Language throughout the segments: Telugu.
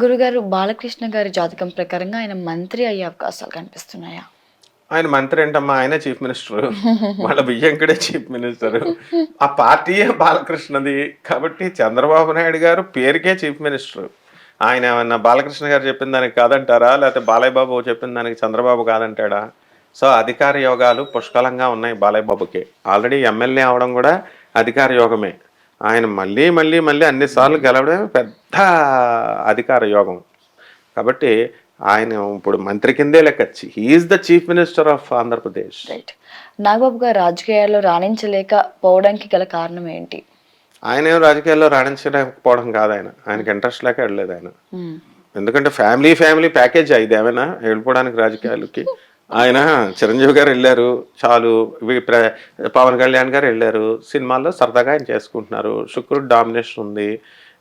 గురుగారు బాలకృష్ణ గారి జాతకం ప్రకారంగా ఆయన మంత్రి అయ్యే అవకాశాలు కనిపిస్తున్నాయా? ఆయన మంత్రి ఏంటమ్మా? ఆయనే చీఫ్ మినిస్టర్. వాళ్ళ బియ్యంకుడే చీఫ్ మినిస్టర్. ఆ పార్టీయే బాలకృష్ణది. కాబట్టి చంద్రబాబు నాయుడు గారు పేరుకే చీఫ్ మినిస్టర్. ఆయన ఏమన్నా బాలకృష్ణ గారు చెప్పిన దానికి కాదంటారా? లేకపోతే బాలయ్య బాబు చెప్పిన దానికి చంద్రబాబు కాదంటాడా? సో అధికార యోగాలు పుష్కలంగా ఉన్నాయి బాలయ్య బాబుకి. ఆల్రెడీ ఎమ్మెల్యే అవడం కూడా అధికార యోగమే. ఆయన మళ్ళీ మళ్ళీ మళ్ళీ అన్నిసార్లు గెలవడమే పెద్ద అధికార యోగం. కాబట్టి ఆయన ఇప్పుడు మంత్రి కిందే లెక్కచ్చి he's the chief minister of Andhra Pradesh. Right. Nagababu గారు రాజకీయాల్లో రాణించలేకపోవడానికి గల కారణం ఏంటి? ఆయన ఏం రాజకీయాల్లో రాణించలేకపోవడం కాదు, ఆయనకి ఇంట్రెస్ట్ లేక వెళ్ళలేదు ఆయన. మ్మ్. ఎందుకంటే ఫ్యామిలీ ప్యాకేజ్ ఇది ఏమైనా వెళ్ళిపోవడానికి రాజకీయాలకి. ఆయన చిరంజీవి గారు వెళ్ళారు చాలు, పవన్ కళ్యాణ్ గారు వెళ్ళారు, సినిమాల్లో సరదాగా ఆయన చేసుకుంటున్నారు, శుక్రుడు డామినేషన్ ఉంది,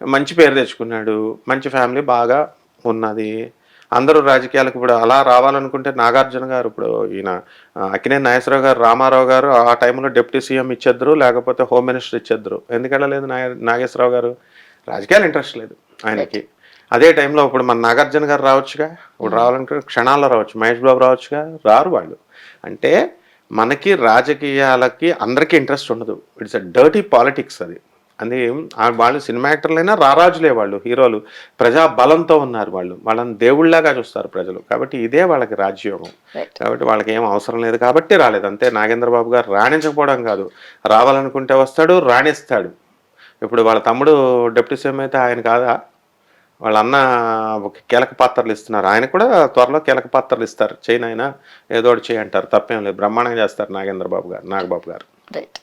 మంచి పేరు తెచ్చుకున్నాడు, మంచి ఫ్యామిలీ బాగా ఉన్నది. అందరూ రాజకీయాలకు ఇప్పుడు అలా రావాలనుకుంటే నాగార్జున గారు, ఇప్పుడు ఈయన అక్కినేని నాగేశ్వరరావు గారు, రామారావు గారు ఆ టైంలో డిప్యూటీ సీఎం ఇచ్చేద్దరు, లేకపోతే హోమ్ మినిస్టర్ ఇచ్చేద్దరు. ఎందుకు వెళ్ళలేదు నాగేశ్వరరావు గారు? రాజకీయాలు ఇంట్రెస్ట్ లేదు ఆయనకి. అదే టైంలో ఇప్పుడు మన నాగార్జున గారు రావచ్చుగా, ఇప్పుడు రావాలనుకుంటే క్షణాల్లో రావచ్చు, మహేష్ బాబు రావచ్చుగా, రారు వాళ్ళు. అంటే మనకి రాజకీయాలకి అందరికీ ఇంట్రెస్ట్ ఉండదు. ఇట్స్ అ డర్టీ పాలిటిక్స్ అది. అది వాళ్ళు సినిమా యాక్టర్లైనా రారాజులే, వాళ్ళు హీరోలు ప్రజా బలంతో ఉన్నారు, వాళ్ళని దేవుళ్ళలాగా చూస్తారు ప్రజలు. కాబట్టి ఇదే వాళ్ళకి రాజ్యోగం. కాబట్టి వాళ్ళకి ఏం అవసరం లేదు కాబట్టి రాలేదు అంతే. నాగేంద్రబాబు గారు రాణించకపోవడం కాదు, రావాలనుకుంటే వస్తాడు, రాణిస్తాడు. ఇప్పుడు వాళ్ళ తమ్ముడు డిప్యూటీ సీఎం అయితే ఆయన కాదా? వాళ్ళ అన్న కీలక పాత్రలు ఇస్తున్నారు, ఆయన కూడా త్వరలో కీలక పాత్రలు ఇస్తారు. చేయను ఆయన ఏదో ఒకటి చేయంటారు, తప్పేం లేదు, బ్రహ్మాండంగా చేస్తారు నాగబాబు గారు. రైట్.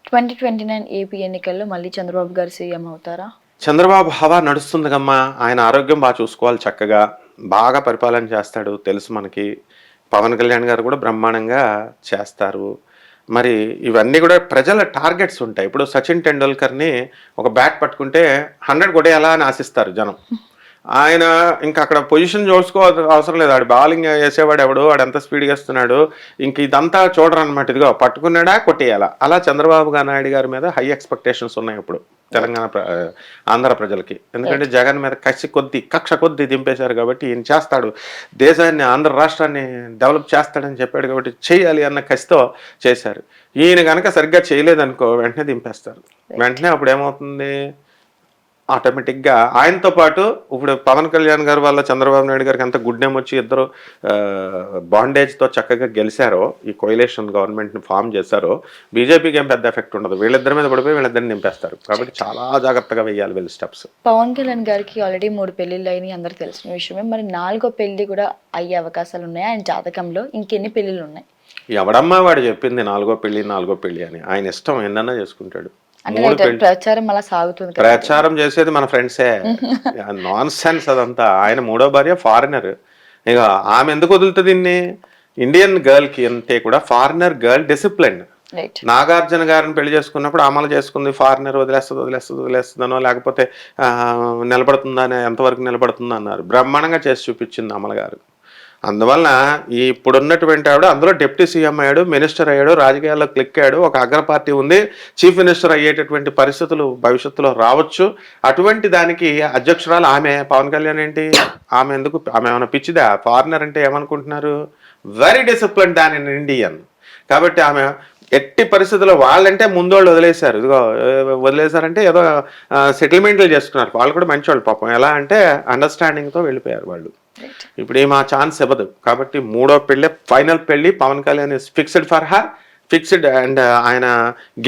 2029 ఏపీ ఎన్నికల్లో మళ్ళీ చంద్రబాబు గారు సీఎం అవుతారా? చంద్రబాబు హవా నడుస్తుంది కమ్మా. ఆయన ఆరోగ్యం బాగా చూసుకోవాలి, చక్కగా బాగా పరిపాలన చేస్తాడు తెలుసు మనకి. పవన్ కళ్యాణ్ గారు కూడా బ్రహ్మాండంగా చేస్తారు. మరి ఇవన్నీ కూడా ప్రజల టార్గెట్స్ ఉంటాయి. ఇప్పుడు సచిన్ టెండూల్కర్ని ఒక బ్యాట్ పట్టుకుంటే 100 కొట్టేయాలా అని ఆశిస్తారు జనం. ఆయన ఇంకా అక్కడ పొజిషన్ చూసుకో అవసరం లేదు, ఆడు బౌలింగ్ వేసేవాడు ఎవడు, వాడు ఎంత స్పీడ్గా వేస్తున్నాడు, ఇంక ఇదంతా చూడరు అనమాట. ఇదిగో పట్టుకున్నాడా కొట్టేయాలా. అలా చంద్రబాబు నాయుడు గారి మీద హై ఎక్స్పెక్టేషన్స్ ఉన్నాయి ఇప్పుడు తెలంగాణ ఆంధ్ర ప్రజలకి. ఎందుకంటే జగన్ మీద కక్ష కొద్ది దింపేశారు కాబట్టి ఈయన చేస్తాడు, దేశాన్ని ఆంధ్ర రాష్ట్రాన్ని డెవలప్ చేస్తాడని చెప్పాడు కాబట్టి చేయాలి అన్న కసితో చేశారు. ఈయన కనుక సరిగ్గా చేయలేదనుకో వెంటనే దింపేస్తారు. వెంటనే అప్పుడు ఏమవుతుంది, ఆటోమేటిక్గా ఆయనతో పాటు ఇప్పుడు పవన్ కళ్యాణ్ గారు వల్ల చంద్రబాబు నాయుడు గారికి ఎంత గుడ్ నేమ్ వచ్చి ఇద్దరు బాండేజ్తో చక్కగా గెలిచారో, ఈ కోయిలేషన్ గవర్నమెంట్ని ఫామ్ చేశారో, బీజేపీకి ఏం పెద్ద ఎఫెక్ట్ ఉండదు. వీళ్ళిద్దరి మీద పడిపోయి వీళ్ళిద్దరిని నింపేస్తారు. కాబట్టి చాలా జాగ్రత్తగా వేయాలి వీళ్ళు స్టెప్స్. పవన్ కళ్యాణ్ గారికి ఆల్రెడీ 3 పెళ్లిళ్ళు అయినాయి, అందరికి తెలిసిన విషయమే. మరి 4వ పెళ్లి కూడా అయ్యే అవకాశాలు ఉన్నాయి ఆయన జాతకంలో? ఇంకెన్ని పెళ్లిళ్ళు ఉన్నాయి? ఎవడమ్మా వాడు చెప్పింది 4వ పెళ్లి అని? ఆయన ఇష్టం, ఎన్నన్నా చేసుకుంటాడు. ప్రచారం అలా సాగుతుంది. ప్రచారం చేసేది మన ఫ్రెండ్సే, నాన్ సెన్స్ అదంతా. ఆయన 3వ భార్య ఫారినర్. ఇక ఆమె ఎందుకు వదులుతుంది దీన్ని? ఇండియన్ గర్ల్కి అంతే కూడా ఫారినర్ గర్ల్ డిసిప్లిన్. నాగార్జున గారిని పెళ్లి చేసుకున్నప్పుడు అమలు చేసుకుంది, ఫారినర్ వదిలేస్తుందనో లేకపోతే నిలబడుతుందని, ఎంతవరకు నిలబడుతుందో అన్నారు. బ్రహ్మాండంగా చేసి చూపించింది అమల గారు. అందువలన ఇప్పుడున్నటువంటి ఆవిడ అందులో డిప్యూటీ సీఎం అయ్యాడు, మినిస్టర్ అయ్యాడు, రాజకీయాల్లో క్లిక్ అయ్యాడు, ఒక అగ్ర పార్టీ ఉంది, చీఫ్ మినిస్టర్ అయ్యేటటువంటి పరిస్థితులు భవిష్యత్తులో రావచ్చు. అటువంటి దానికి అధ్యక్షురాలు ఆమె. పవన్ కళ్యాణ్ ఏంటి, ఆమె ఏమైనా పిచ్చిదా? ఫారినర్ అంటే ఏమనుకుంటున్నారు? Very discipline than in Indian. కాబట్టి ఆమె ఎట్టి పరిస్థితుల్లో వాళ్ళంటే ముందోళ్ళు వదిలేశారు. ఇదిగో వదిలేశారంటే ఏదో సెటిల్మెంట్లు చేసుకున్నారు. వాళ్ళు కూడా మంచివాళ్ళు పాపం. ఎలా అంటే అండర్స్టాండింగ్తో వెళ్ళిపోయారు వాళ్ళు. ఇప్పుడు ఏం ఆ ఛాన్స్ ఇవ్వదు. కాబట్టి 3వ పెళ్ళి, ఫైనల్ పెళ్ళి. Pawan Kalyan is fixed for her, fixed. And ఆయన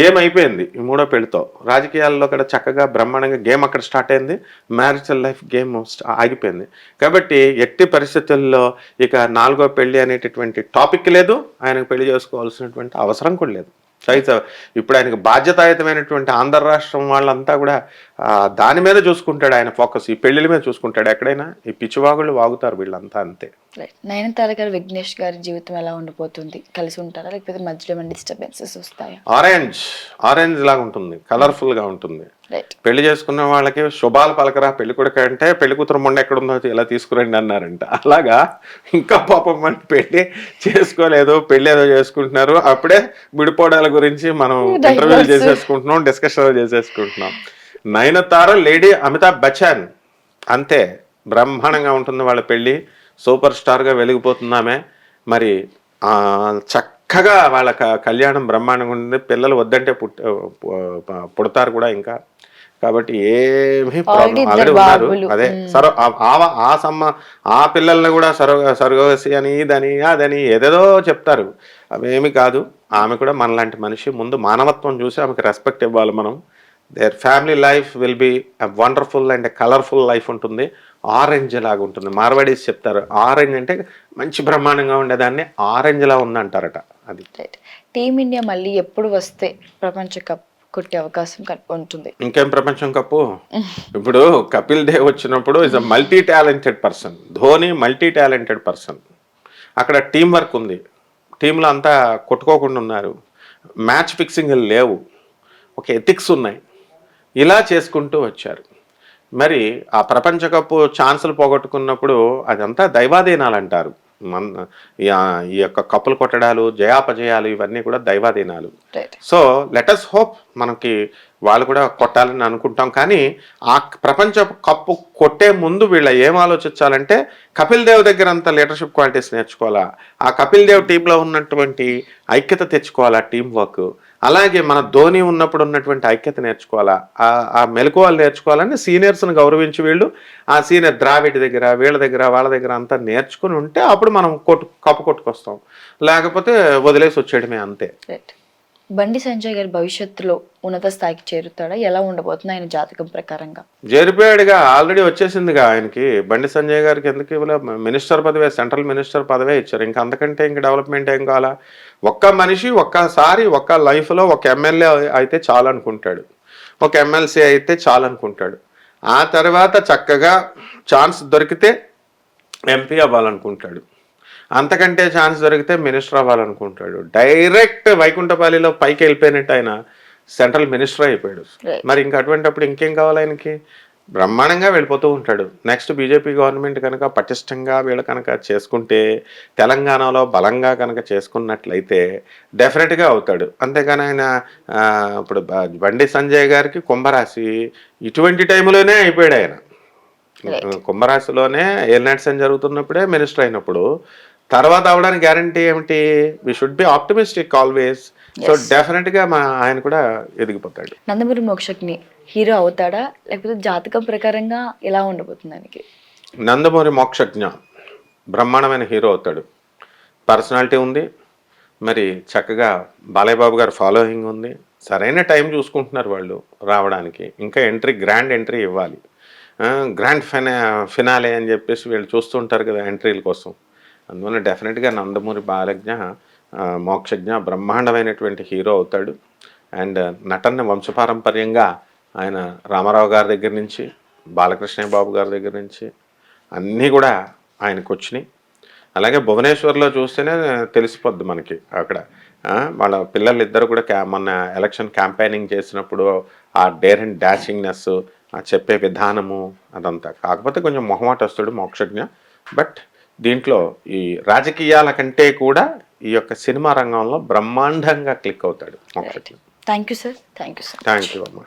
గేమ్ అయిపోయింది ఈ 3వ పెళ్లితో. రాజకీయాల్లో కూడా చక్కగా బ్రహ్మాండంగా గేమ్ అక్కడ స్టార్ట్ అయింది, మ్యారిటల్ లైఫ్ గేమ్ ఆగిపోయింది. కాబట్టి ఎట్టి పరిస్థితుల్లో ఇక 4వ పెళ్లి అనేటటువంటి టాపిక్ లేదు, ఆయనకు పెళ్లి చేసుకోవాల్సినటువంటి అవసరం కూడా లేదు. అయితే ఇప్పుడు ఆయనకు బాధ్యతాయుతమైనటువంటి ఆంధ్ర రాష్ట్రం వాళ్ళంతా కూడా దాని మీద చూసుకుంటాడు ఆయన ఫోకస్, ఈ పెళ్లిల మీద చూసుకుంటాడు. ఎక్కడైనా ఈ పిచ్చివాగుళ్ళు వాగుతారు వీళ్ళంతా అంతే. నయనతార గారు విఘ్నేష్ గారి జీవితం ఎలా ఉండిపోతుంది? కలిసి ఉంటారా లేకపోతే మధ్యలో ఏమైనా డిస్టర్బెన్సెస్ వస్తాయా? ఆరెంజ్ లాగా ఉంటుంది, కలర్ఫుల్ గా ఉంటుంది. పెళ్లి చేసుకున్న వాళ్ళకి శుభాలు పలకరా పెళ్లి కొడుకు అంటే, పెళ్లి కూతురు మొండ ఎక్కడుందో ఎలా తీసుకురండి అన్నారంట. అలాగా ఇంకా పాపం మన పెళ్లి చేసుకోలేదు, పెళ్లి ఏదో చేసుకుంటున్నారు, అప్పుడే విడిపోవడాల గురించి మనం ఇంటర్వ్యూలు చేసేసుకుంటున్నాం, డిస్కషన్ చేసేసుకుంటున్నాం. నయనతార లేడీ అమితాబ్ బచ్చన్ అంతే. బ్రహ్మాండంగా ఉంటుంది వాళ్ళ పెళ్ళి, సూపర్ స్టార్గా వెలిగిపోతున్నామే. మరి చక్కగా వాళ్ళ కళ్యాణం బ్రహ్మాండంగా ఉంటుంది, పిల్లలు వద్దంటే పుడతారు కూడా ఇంకా. కాబట్టి ఏమీ ప్రాబ్లం, ఆల్రెడీ ఉన్నారు. అదే ఆ పిల్లల్ని కూడా సర్వగసి అని ఇదని అదని ఏదేదో చెప్తారు, అవేమి కాదు. ఆమె కూడా మనలాంటి మనిషి, ముందు మానవత్వం చూసి ఆమెకు రెస్పెక్ట్ ఇవ్వాలి మనం. Their family life will be wonderful and colourful life ఉంటుంది. ఆరెంజ్ లాగా ఉంటుంది, మార్వాడీస్ చెప్తారు ఆరెంజ్ అంటే మంచి బ్రహ్మాండంగా ఉండేదాన్ని ఆరెంజ్ లా ఉందంటారట. అది టీమిండియా మళ్ళీ ఎప్పుడు వస్తే ప్రపంచ కప్ కొట్టే అవకాశం ఉంటుంది? ఇంకేం ప్రపంచం కప్పు, ఇప్పుడు కపిల్ దేవ్ వచ్చినప్పుడు is a multi talented person, Dhoni multi talented person. అక్కడ టీం వర్క్ ఉంది, టీంలో అంతా కొట్టుకోకుండా ఉన్నారు, మ్యాచ్ ఫిక్సింగ్ లేవు, ఒక ఎథిక్స్ ఉన్నాయి, ఇలా చేసుకుంటూ వచ్చారు. మరి ఆ ప్రపంచ కప్పు ఛాన్సులు పోగొట్టుకున్నప్పుడు అదంతా దైవాధీనాలు అంటారు. ఈ యొక్క కప్పులు కొట్టడాలు, జయాపజయాలు ఇవన్నీ కూడా దైవాధీనాలు. సో లెటస్ హోప్ మనకి వాళ్ళు కూడా కొట్టాలని అనుకుంటాం. కానీ ఆ ప్రపంచ కప్పు కొట్టే ముందు వీళ్ళ ఏం ఆలోచించాలంటే కపిల్ దేవ్ దగ్గర అంత లీడర్షిప్ క్వాలిటీస్ నేర్చుకోవాలా, ఆ కపిల్ దేవ్ టీంలో ఉన్నటువంటి ఐక్యత తెచ్చుకోవాలా, టీం వర్క్. అలాగే మన ధోని ఉన్నప్పుడు ఉన్నటువంటి ఐక్యత నేర్చుకోవాలా, ఆ మెలకువలు నేర్చుకోవాలని సీనియర్స్ని గౌరవించి వీళ్ళు ఆ సీనియర్ ద్రావిడ్ దగ్గర వీళ్ళ దగ్గర వాళ్ళ దగ్గర అంతా నేర్చుకుని ఉంటే అప్పుడు మనం కప్పు కొట్టుకొస్తాం, లేకపోతే వదిలేసి వచ్చేయడమే అంతే. బండి సంజయ్ గారి భవిష్యత్తులో ఉన్నత స్థాయికి చేరుతాడా? ఎలా ఉండబోతుంది ఆయన జాతకం ప్రకారంగా? చేరిపోయాడుగా, ఆల్రెడీ వచ్చేసిందిగా ఆయనకి. బండి సంజయ్ గారికి ఎందుకు ఇవ్వలే? మినిస్టర్ పదవే, సెంట్రల్ మినిస్టర్ పదవే ఇచ్చారు. ఇంకా అంతకంటే ఇంకా డెవలప్మెంట్ ఏం కావాలా? ఒక్క మనిషి ఒక్కసారి ఒక్క లైఫ్లో ఒక ఎమ్మెల్యే అయితే చాలు అనుకుంటాడు, ఒక ఎమ్మెల్సీ అయితే చాలు అనుకుంటాడు. ఆ తర్వాత చక్కగా ఛాన్స్ దొరికితే ఎంపీ అవ్వాలనుకుంటాడు, అంతకంటే ఛాన్స్ దొరికితే మినిస్టర్ అవ్వాలనుకుంటాడు. డైరెక్ట్ వైకుంఠపాలిలో పైకి వెళ్ళిపోయినట్టు ఆయన సెంట్రల్ మినిస్టర్ అయిపోయాడు. మరి ఇంకా అటువంటిప్పుడు ఇంకేం కావాలి ఆయనకి? బ్రహ్మాండంగా వెళ్ళిపోతూ ఉంటాడు. నెక్స్ట్ బీజేపీ గవర్నమెంట్ కనుక పటిష్టంగా వీళ్ళు కనుక చేసుకుంటే, తెలంగాణలో బలంగా కనుక చేసుకున్నట్లయితే డెఫినెట్గా అవుతాడు. అంతేగాని ఆయన ఇప్పుడు బండి సంజయ్ గారికి కుంభరాశి, ఇటువంటి టైంలోనే అయిపోయాడు ఆయన. కుంభరాశిలోనే ఏలినాటి శని జరుగుతున్నప్పుడే మినిస్టర్ అయినప్పుడు, తర్వాత అవడానికి గ్యారంటీ ఏమిటి? We should be optimistic always. So డెఫినెట్గా ఆయన కూడా ఎదిగిపోతాడు. నందమూరి మోక్షజ్ఞ హీరో అవుతాడా, లేకపోతే జాతకం ప్రకారంగా ఎలా ఉండబోతుంది ఆయనకి? నందమూరి మోక్షజ్ఞ బ్రహ్మాండమైన హీరో అవుతాడు. పర్సనాలిటీ ఉంది, మరి చక్కగా బాలయ్య బాబు గారు ఫాలోయింగ్ ఉంది, సరైన టైం చూసుకుంటున్నారు వాళ్ళు రావడానికి. ఇంకా గ్రాండ్ ఎంట్రీ ఇవ్వాలి, గ్రాండ్ ఫినాలే అని చెప్పేసి వీళ్ళు చూస్తుంటారు కదా ఎంట్రీల కోసం. అందువల్ల డెఫినెట్గా నందమూరి మోక్షజ్ఞ బ్రహ్మాండమైనటువంటి హీరో అవుతాడు. అండ్ నటన వంశపారంపర్యంగా ఆయన రామారావు గారి దగ్గర నుంచి, బాలకృష్ణయ్య బాబు గారి దగ్గర నుంచి అన్నీ కూడా ఆయనకు వచ్చినాయి. అలాగే భువనేశ్వర్లో చూస్తేనే తెలిసిపోద్ది మనకి. అక్కడ వాళ్ళ పిల్లలు ఇద్దరు కూడా మొన్న ఎలక్షన్ క్యాంపెయినింగ్ చేసినప్పుడు ఆ డేర్ అండ్ డాషింగ్నెస్, ఆ చెప్పే విధానము అదంతా. కాకపోతే కొంచెం మొహమాటస్తుడు మోక్షజ్ఞ. బట్ దీంట్లో ఈ రాజకీయాల కంటే కూడా ఈ యొక్క సినిమా రంగంలో బ్రహ్మాండంగా క్లిక్ అవుతాడు Mokshagna. Thank you sir. Thank you sir. Thank you అమ్మా.